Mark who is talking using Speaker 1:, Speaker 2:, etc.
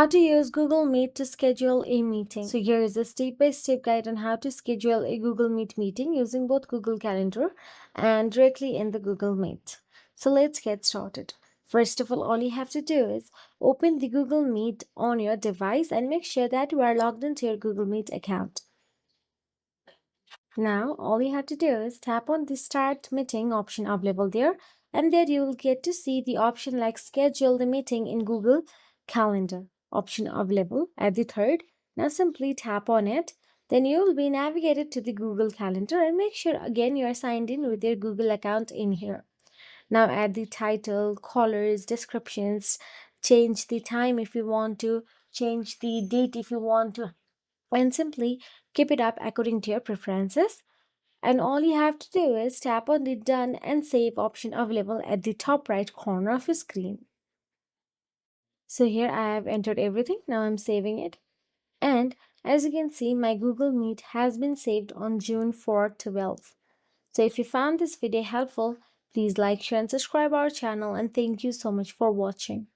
Speaker 1: How to use Google Meet to schedule a meeting. So here is a step-by-step guide on how to schedule a Google Meet meeting using both Google Calendar and directly in the Google Meet. So let's get started. First of all you have to do is open the Google Meet on your device and make sure that you are logged into your Google Meet account. Now, all you have to do is tap on the Start Meeting option available there, and there you will get to see the option like Schedule the Meeting in Google Calendar option available at the third. Now, simply tap on it. Then you will be navigated to the Google Calendar and make sure again you are signed in with your Google account in here. Now, add the title, colors, descriptions, change the time if you want to, change the date if you want to, and simply keep it up according to your preferences. And all you have to do is tap on the Done and Save option available at the top right corner of your screen. So here I have entered everything. Now I'm saving it. And as you can see, my Google Meet has been saved on June 12th. So if you found this video helpful, please like, share and subscribe our channel, and thank you so much for watching.